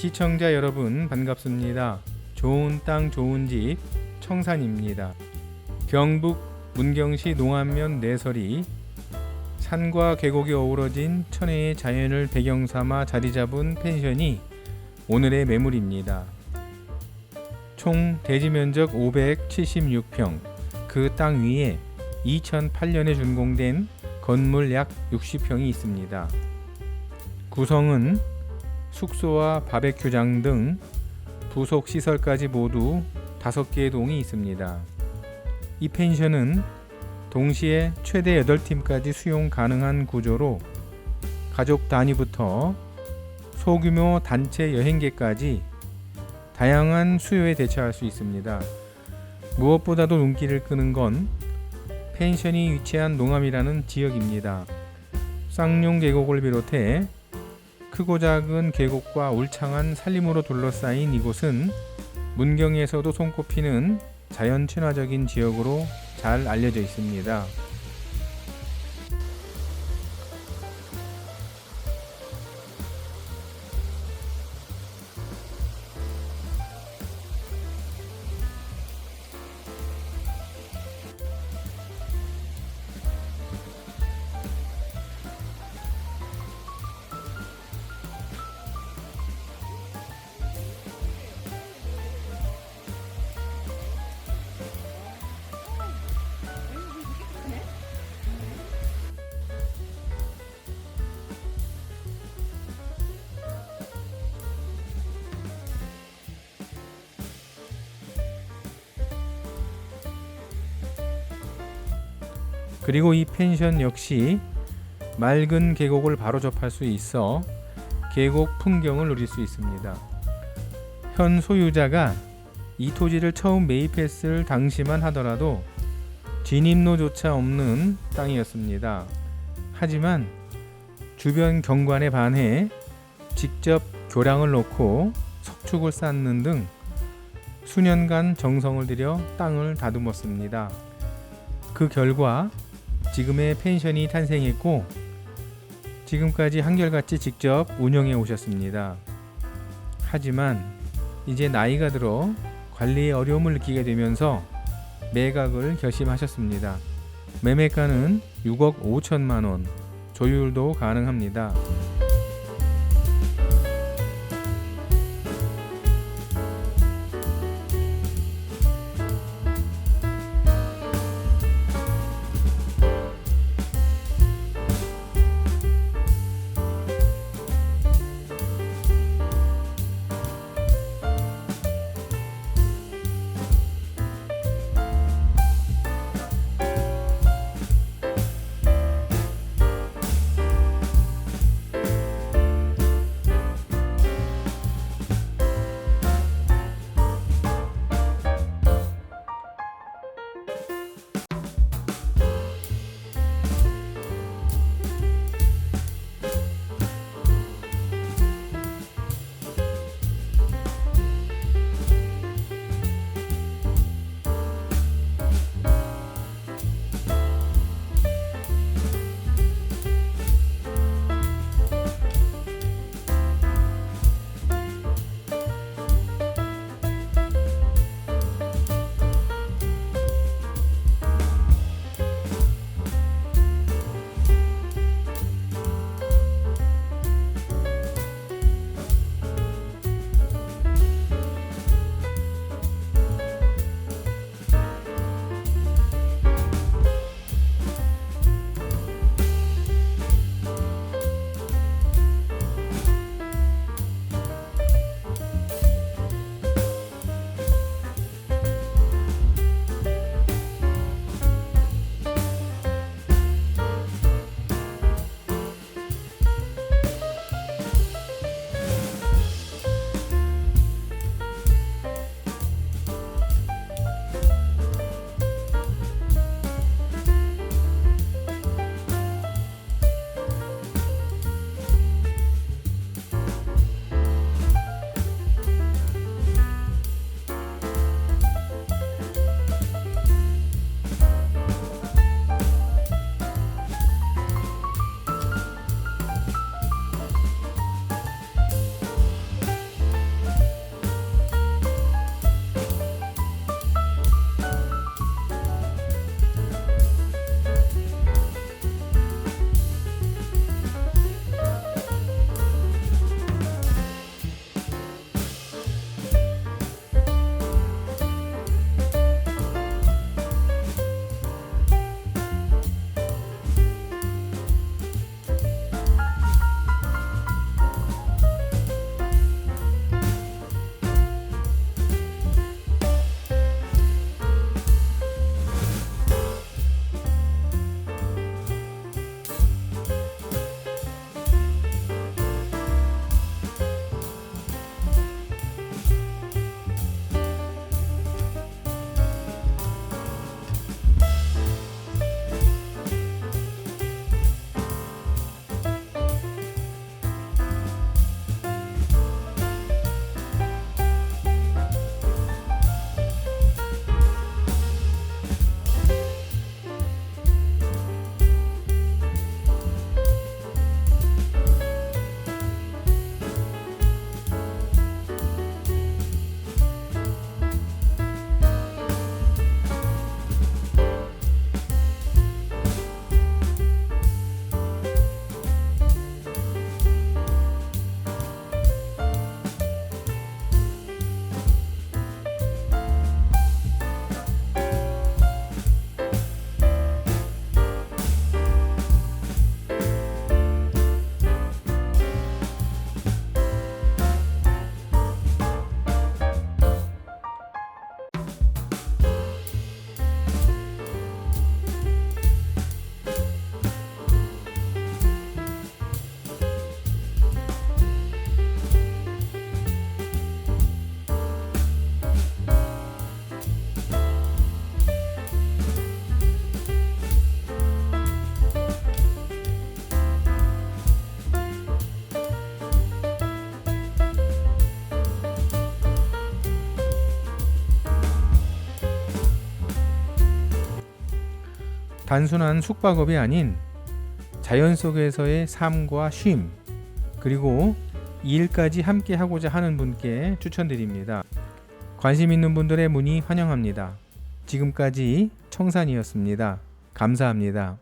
시청자 여러분 반갑습니다. 좋은 땅 좋은 집 청산입니다. 경북 문경시 농안면 내설이 산과 계곡이 어우러진 천혜의 자연을 배경삼아 자리잡은 펜션이 오늘의 매물입니다. 총 대지면적 576평, 그 땅 위에 2008년에 준공된 건물 약 60평이 있습니다. 구성은 숙소와 바비큐장 등 부속시설까지 모두 5개의 동이 있습니다. 이 펜션은 동시에 최대 8팀까지 수용 가능한 구조로 가족 단위부터 소규모 단체 여행객까지 다양한 수요에 대처할 수 있습니다. 무엇보다도 눈길을 끄는 건 펜션이 위치한 농암이라는 지역입니다. 쌍용계곡을 비롯해 크고 작은 계곡과 울창한 산림으로 둘러싸인 이곳은 문경에서도 손꼽히는 자연 친화적인 지역으로 잘 알려져 있습니다. 그리고 이 펜션 역시 맑은 계곡을 바로 접할 수 있어 계곡 풍경을 누릴 수 있습니다. 현 소유자가 이 토지를 처음 매입했을 당시만 하더라도 진입로조차 없는 땅이었습니다. 하지만 주변 경관에 반해 직접 교량을 놓고 석축을 쌓는 등 수년간 정성을 들여 땅을 다듬었습니다. 그 결과 지금의 펜션이 탄생했고 지금까지 한결같이 직접 운영해 오셨습니다. 하지만 이제 나이가 들어 관리에 어려움을 느끼게 되면서 매각을 결심하셨습니다. 매매가는 6억 5천만 원, 조율도 가능합니다. 단순한 숙박업이 아닌 자연 속에서의 삶과 쉼, 그리고 일까지 함께 하고자 하는 분께 추천드립니다. 관심 있는 분들의 문의 환영합니다. 지금까지 청산이었습니다. 감사합니다.